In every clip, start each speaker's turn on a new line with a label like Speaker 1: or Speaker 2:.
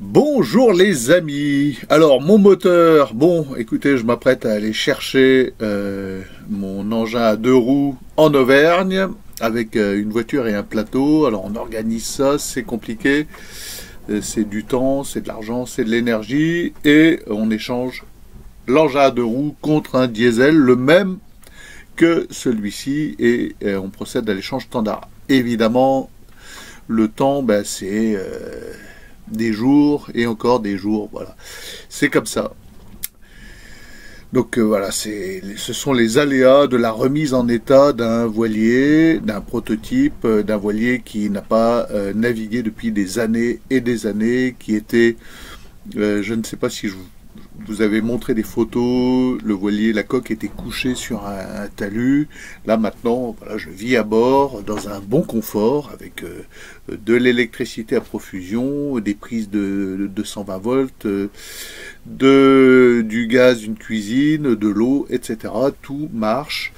Speaker 1: Bonjour les amis. Alors mon moteur, bon écoutez, je m'apprête à aller chercher mon engin à deux roues en Auvergne avec une voiture et un plateau. Alors on organise ça, c'est compliqué, c'est du temps, c'est de l'argent, c'est de l'énergie et on échange l'engin à deux roues contre un diesel, le même que celui-ci et on procède à l'échange standard. Évidemment, le temps, c'est des jours et encore des jours, voilà. C'est comme ça. Donc voilà, ce sont les aléas de la remise en état d'un voilier, d'un prototype, d'un voilier qui n'a pas navigué depuis des années et des années, qui était, je ne sais pas si je vous avez montré des photos, le voilier, la coque était couchée sur un talus. Là maintenant, voilà, je vis à bord dans un bon confort avec de l'électricité à profusion, des prises de 220 volts, du gaz, une cuisine, de l'eau, etc. Tout marche,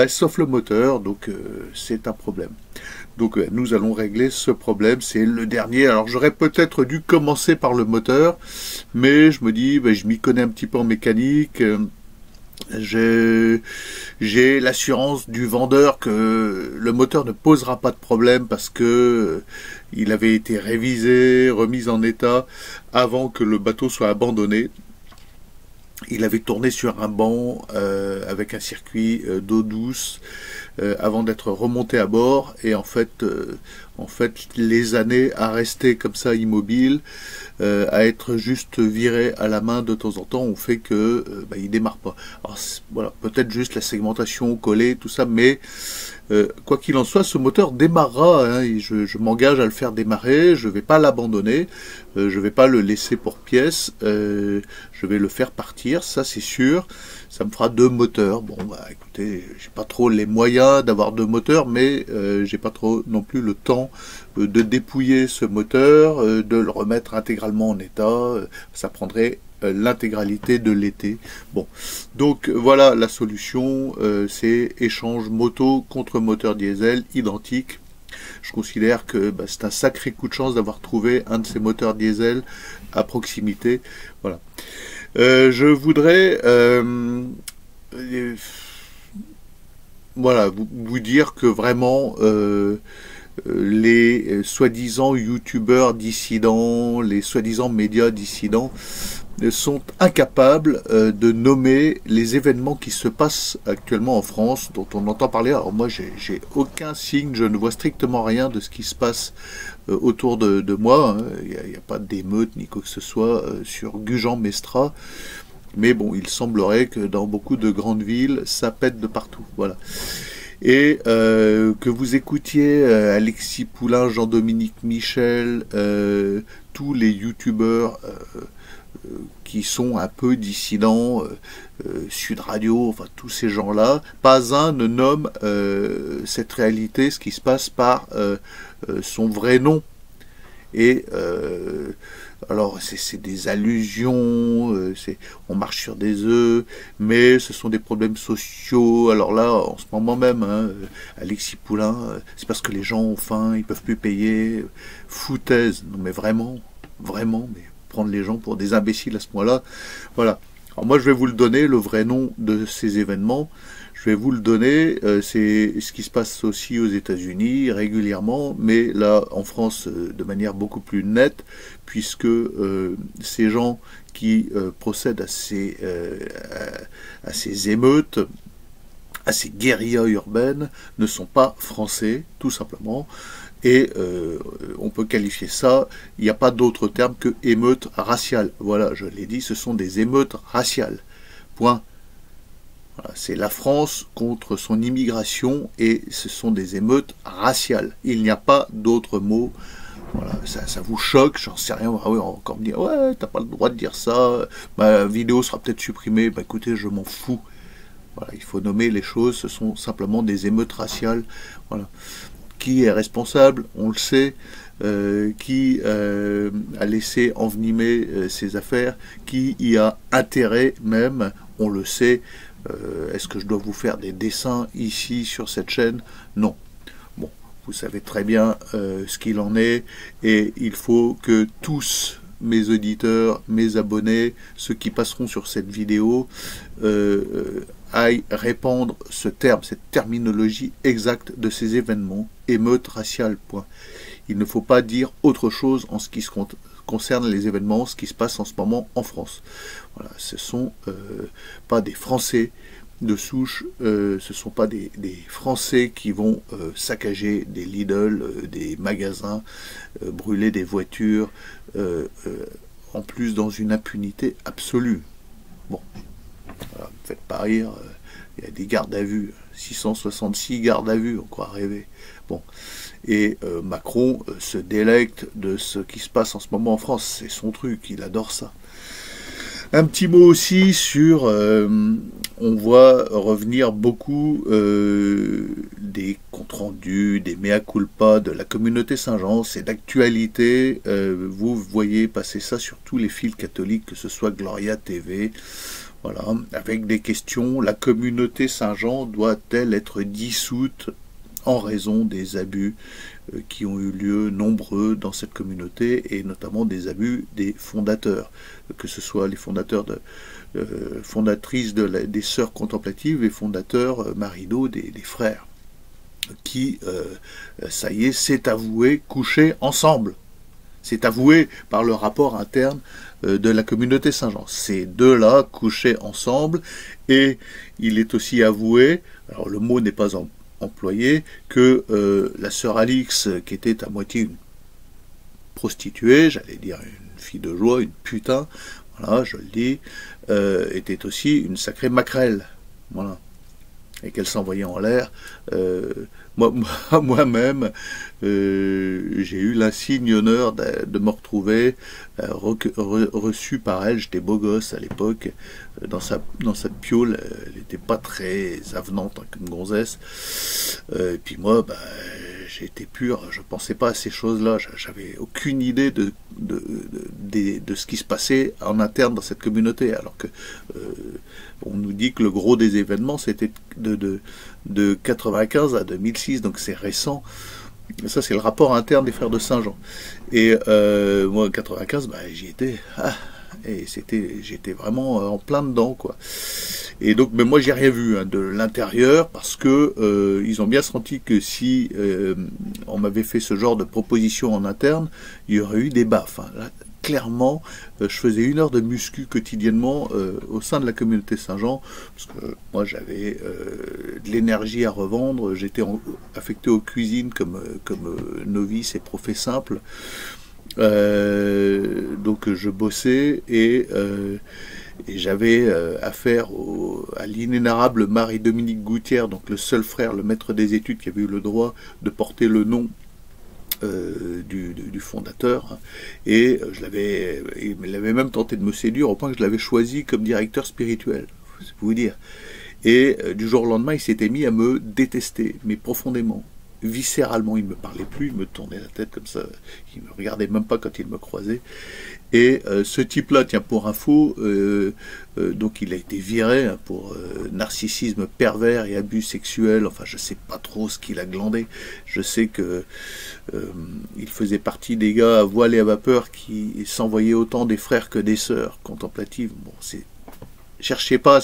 Speaker 1: sauf le moteur, donc c'est un problème. Donc nous allons régler ce problème, c'est le dernier. Alors j'aurais peut-être dû commencer par le moteur, mais je me dis, je m'y connais un petit peu en mécanique. J'ai l'assurance du vendeur que le moteur ne posera pas de problème parce que il avait été révisé, remis en état avant que le bateau soit abandonné. Il avait tourné sur un banc avec un circuit d'eau douce avant d'être remonté à bord et en fait les années à rester comme ça immobile, à être juste viré à la main de temps en temps, ont fait que il démarre pas. Alors voilà, peut-être juste la segmentation collée, tout ça, mais quoi qu'il en soit, ce moteur démarrera, hein, et je m'engage à le faire démarrer, je ne vais pas l'abandonner, je ne vais pas le laisser pour pièces, je vais le faire partir, ça c'est sûr. Ça me fera deux moteurs. Bon, écoutez, j'ai pas trop les moyens d'avoir deux moteurs, mais j'ai pas trop non plus le temps de dépouiller ce moteur, de le remettre intégralement en état. Ça prendrait l'intégralité de l'été. Bon, donc voilà la solution, c'est échange moto contre moteur diesel identique. Je considère que c'est un sacré coup de chance d'avoir trouvé un de ces moteurs diesel à proximité. Voilà. Je voudrais vous dire que vraiment les soi-disant youtubeurs dissidents, les soi-disant médias dissidents sont incapables de nommer les événements qui se passent actuellement en France, dont on entend parler. Alors moi, j'ai aucun signe, je ne vois strictement rien de ce qui se passe autour de moi. Il n'y a pas d'émeute ni quoi que ce soit sur Gujan-Mestras. Mais bon, il semblerait que dans beaucoup de grandes villes, ça pète de partout. Voilà. Et que vous écoutiez Alexis Poulain, Jean-Dominique Michel, tous les youtubeurs qui sont un peu dissidents, Sud Radio, enfin tous ces gens-là, pas un ne nomme cette réalité, ce qui se passe par son vrai nom. Et alors c'est des allusions, on marche sur des œufs, mais ce sont des problèmes sociaux. Alors là, en ce moment même, hein, Alexis Poulain, c'est parce que les gens ont faim, ils peuvent plus payer. Foutaise, non mais vraiment, mais prendre les gens pour des imbéciles à ce point-là. Voilà. Alors moi, je vais vous le donner, le vrai nom de ces événements. Je vais vous le donner. C'est ce qui se passe aussi aux États-Unis régulièrement, mais là, en France, de manière beaucoup plus nette, puisque ces gens qui procèdent à ces émeutes, à ces guérillas urbaines, ne sont pas français, tout simplement. Et on peut qualifier ça, il n'y a pas d'autre terme que émeute raciale. Voilà, je l'ai dit, ce sont des émeutes raciales. Point. Voilà, c'est la France contre son immigration et ce sont des émeutes raciales. Il n'y a pas d'autre mot. Voilà, ça vous choque, j'en sais rien. Ah oui, on va encore me dire, ouais, t'as pas le droit de dire ça, ma vidéo sera peut-être supprimée. Écoutez, je m'en fous. Voilà, il faut nommer les choses, ce sont simplement des émeutes raciales. Voilà. Qui est responsable, on le sait, qui a laissé envenimer ses affaires, qui y a intérêt même, on le sait. Est-ce que je dois vous faire des dessins ici sur cette chaîne? Non. Bon, vous savez très bien ce qu'il en est, et il faut que tous mes auditeurs, mes abonnés, ceux qui passeront sur cette vidéo, aillent répandre ce terme, cette terminologie exacte de ces événements, émeute raciale, point. Il ne faut pas dire autre chose en ce qui concerne les événements, ce qui se passe en ce moment en France. Voilà, ce ne sont pas des Français de souche, ce ne sont pas des Français qui vont saccager des Lidl, des magasins, brûler des voitures, en plus dans une impunité absolue. Bon, voilà, ne me faites pas rire, il y a des gardes à vue, 666 gardes à vue, on croit rêver. Bon, et Macron se délecte de ce qui se passe en ce moment en France, c'est son truc, il adore ça. Un petit mot aussi sur, on voit revenir beaucoup des comptes rendus, des mea culpa de la communauté Saint-Jean, c'est d'actualité, vous voyez passer ça sur tous les fils catholiques, que ce soit Gloria TV, voilà, avec des questions, la communauté Saint-Jean doit-elle être dissoute en raison des abus qui ont eu lieu nombreux dans cette communauté, et notamment des abus des fondateurs, que ce soit les fondateurs fondatrices des sœurs contemplatives et fondateurs marido des frères, qui, ça y est, s'est avoué coucher ensemble. C'est avoué par le rapport interne de la communauté Saint-Jean. Ces deux-là couchaient ensemble, et il est aussi avoué, alors le mot n'est pas employé, que la sœur Alix, qui était à moitié une prostituée, j'allais dire une fille de joie, une putain, voilà, je le dis, était aussi une sacrée maquerelle, voilà, et qu'elle s'envoyait en l'air. Moi-même, j'ai eu l'insigne honneur de me retrouver reçu par elle. J'étais beau gosse à l'époque, dans sa piole. Elle n'était pas très avenante, hein, comme gonzesse. Et puis moi, bah, j'étais pur, je pensais pas à ces choses-là. J'avais aucune idée de ce qui se passait en interne dans cette communauté, alors que on nous dit que le gros des événements c'était de 95 à 2006, donc c'est récent. Ça, c'est le rapport interne des frères de Saint-Jean. Et moi, en 95, bah, j'y étais. Et j'étais vraiment en plein dedans, quoi. Et donc, mais moi, j'ai rien vu, hein, de l'intérieur, parce que ils ont bien senti que si on m'avait fait ce genre de proposition en interne, il y aurait eu des baffes. Hein. Là, clairement, je faisais 1 heure de muscu quotidiennement au sein de la communauté Saint-Jean, parce que moi j'avais de l'énergie à revendre, j'étais affecté aux cuisines comme novice et profet simple, donc je bossais et j'avais affaire à l'inénarrable Marie-Dominique Gouttière, donc le seul frère, le maître des études qui avait eu le droit de porter le nom du fondateur, et il avait même tenté de me séduire au point que je l'avais choisi comme directeur spirituel, c'est pour vous dire. Et du jour au lendemain, il s'était mis à me détester, mais profondément, viscéralement. Il ne me parlait plus, il me tournait la tête comme ça, il ne me regardait même pas quand il me croisait. Et ce type-là, tiens, pour info, donc il a été viré, hein, pour narcissisme pervers et abus sexuels. Enfin, je sais pas trop ce qu'il a glandé. Je sais que il faisait partie des gars à voile et à vapeur qui s'envoyaient autant des frères que des sœurs contemplatives. Bon, cherchez pas,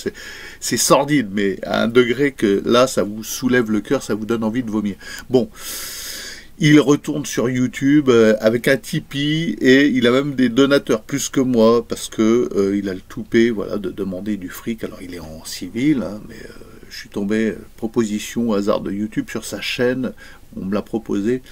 Speaker 1: c'est sordide, mais à un degré que là, ça vous soulève le cœur, ça vous donne envie de vomir. Bon. Il retourne sur YouTube avec un Tipeee, et il a même des donateurs plus que moi, parce que il a le toupet, voilà, de demander du fric. Alors il est en civil, hein, mais je suis tombé, proposition au hasard de YouTube sur sa chaîne, on me l'a proposé,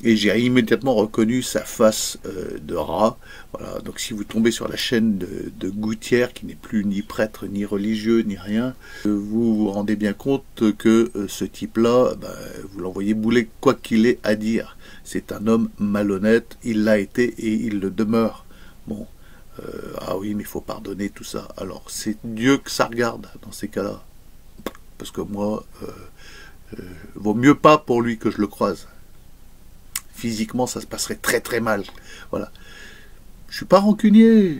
Speaker 1: et j'ai immédiatement reconnu sa face de rat. Voilà, donc si vous tombez sur la chaîne de Gouttière, qui n'est plus ni prêtre, ni religieux, ni rien, vous vous rendez bien compte que ce type-là, bah, vous l'envoyez bouler quoi qu'il ait à dire. C'est un homme malhonnête, il l'a été et il le demeure. Bon, ah oui, mais il faut pardonner tout ça. Alors, c'est Dieu que ça regarde dans ces cas-là. Parce que moi, vaut mieux pas pour lui que je le croise. Physiquement, ça se passerait très très mal. Voilà. Je suis pas rancunier,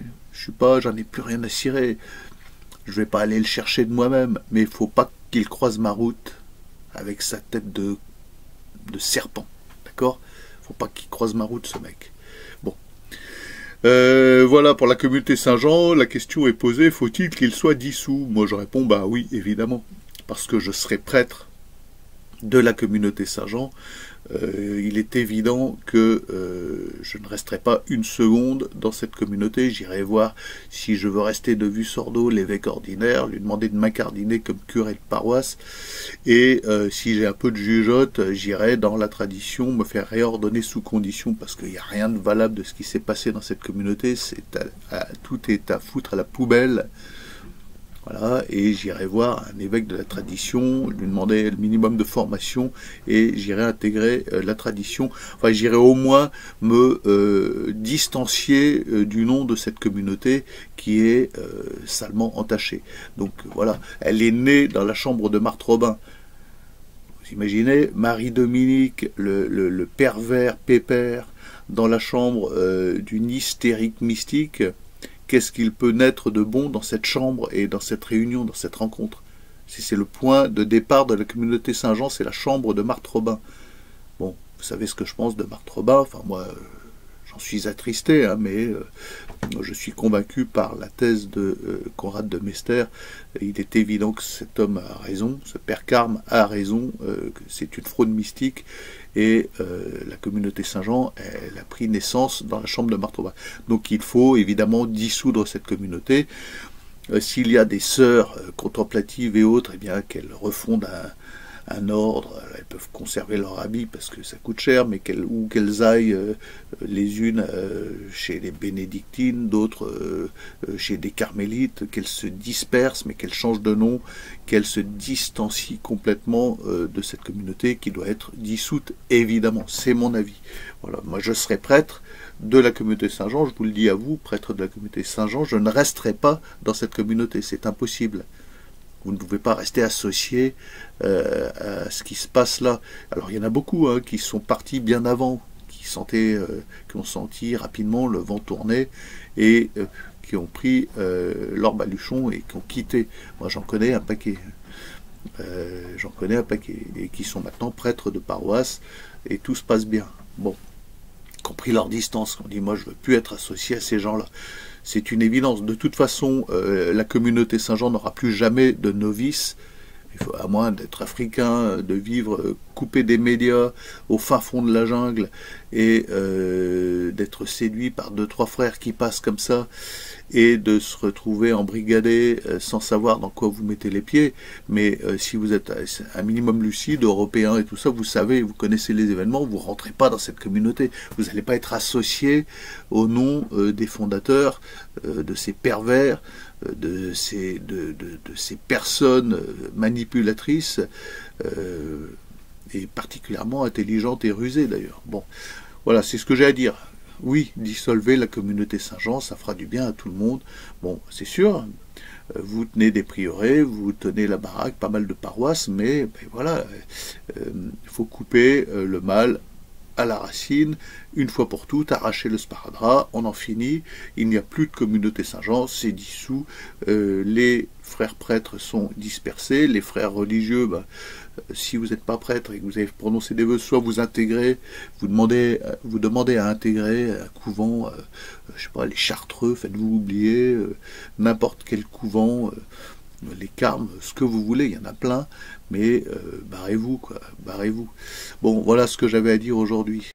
Speaker 1: j'en ai plus rien à cirer. Je vais pas aller le chercher de moi-même, mais il faut pas qu'il croise ma route avec sa tête de serpent, d'accord? Faut pas qu'il croise ma route, ce mec. Bon. Voilà, pour la communauté Saint-Jean, la question est posée, faut-il qu'il soit dissous? Moi je réponds, bah oui, évidemment, parce que je serai prêtre de la communauté Saint-Jean. Il est évident que je ne resterai pas une seconde dans cette communauté. J'irai voir, si je veux rester de Vue-sur-Dôle, l'évêque ordinaire, lui demander de m'incardiner comme curé de paroisse, et si j'ai un peu de jugeote, j'irai dans la tradition me faire réordonner sous condition, parce qu'il n'y a rien de valable de ce qui s'est passé dans cette communauté. Tout est à foutre à la poubelle. Voilà, et j'irai voir un évêque de la tradition, lui demander le minimum de formation, et j'irai intégrer la tradition. Enfin, j'irai au moins me distancier du nom de cette communauté qui est salement entachée. Donc voilà, elle est née dans la chambre de Marthe Robin. Vous imaginez, Marie-Dominique, le pervers pépère, dans la chambre d'une hystérique mystique. Qu'est-ce qu'il peut naître de bon dans cette chambre et dans cette réunion, dans cette rencontre? Si c'est le point de départ de la communauté Saint-Jean, c'est la chambre de Marthe Robin. Bon, vous savez ce que je pense de Marthe Robin, enfin moi, j'en suis attristé, hein, mais je suis convaincu par la thèse de Conrad de Mester. Il est évident que cet homme a raison, ce père Carme a raison, que c'est une fraude mystique, et la communauté Saint-Jean, elle a pris naissance dans la chambre de Marthe Robin. Donc il faut évidemment dissoudre cette communauté. S'il y a des sœurs contemplatives et autres, eh bien qu'elles refondent un ordre, elles peuvent conserver leur habit parce que ça coûte cher, mais qu'elles aillent les unes chez les bénédictines, d'autres chez des carmélites, qu'elles se dispersent, mais qu'elles changent de nom, qu'elles se distancient complètement de cette communauté qui doit être dissoute, évidemment, c'est mon avis. Voilà, moi je serai prêtre de la communauté Saint-Jean, je vous le dis à vous, prêtre de la communauté Saint-Jean, je ne resterai pas dans cette communauté, c'est impossible. Vous ne pouvez pas rester associé à ce qui se passe là. Alors il y en a beaucoup hein, qui sont partis bien avant, qui ont senti rapidement le vent tourner et qui ont pris leur baluchon et qui ont quitté. Moi j'en connais un paquet. Et qui sont maintenant prêtres de paroisse et tout se passe bien. Bon, qui ont pris leur distance. On dit moi je veux plus être associé à ces gens-là. C'est une évidence. De toute façon, la communauté Saint-Jean n'aura plus jamais de novices, à moins d'être africain, de vivre coupé des médias, au fin fond de la jungle, et d'être séduit par 2-3 frères qui passent comme ça, et de se retrouver embrigadé sans savoir dans quoi vous mettez les pieds. Mais si vous êtes un minimum lucide, européen et tout ça, vous savez, vous connaissez les événements, vous ne rentrez pas dans cette communauté. Vous n'allez pas être associé au nom des fondateurs, de ces pervers, de ces personnes manipulatrices, et particulièrement intelligentes et rusées d'ailleurs. Bon, voilà, c'est ce que j'ai à dire. Oui, dissolvez la communauté Saint-Jean, ça fera du bien à tout le monde. Bon, c'est sûr, vous tenez des prieurés, vous tenez la baraque, pas mal de paroisses, mais voilà, il faut couper le mal à la racine, une fois pour toutes, arracher le sparadrap, on en finit, il n'y a plus de communauté Saint-Jean, c'est dissous, les frères prêtres sont dispersés, les frères religieux, si vous n'êtes pas prêtre et que vous avez prononcé des vœux, soit vous intégrez, vous demandez à intégrer un couvent, je sais pas, les Chartreux, faites-vous oublier, n'importe quel couvent, les Carmes, ce que vous voulez, il y en a plein, mais barrez-vous, quoi, barrez-vous. Bon, voilà ce que j'avais à dire aujourd'hui.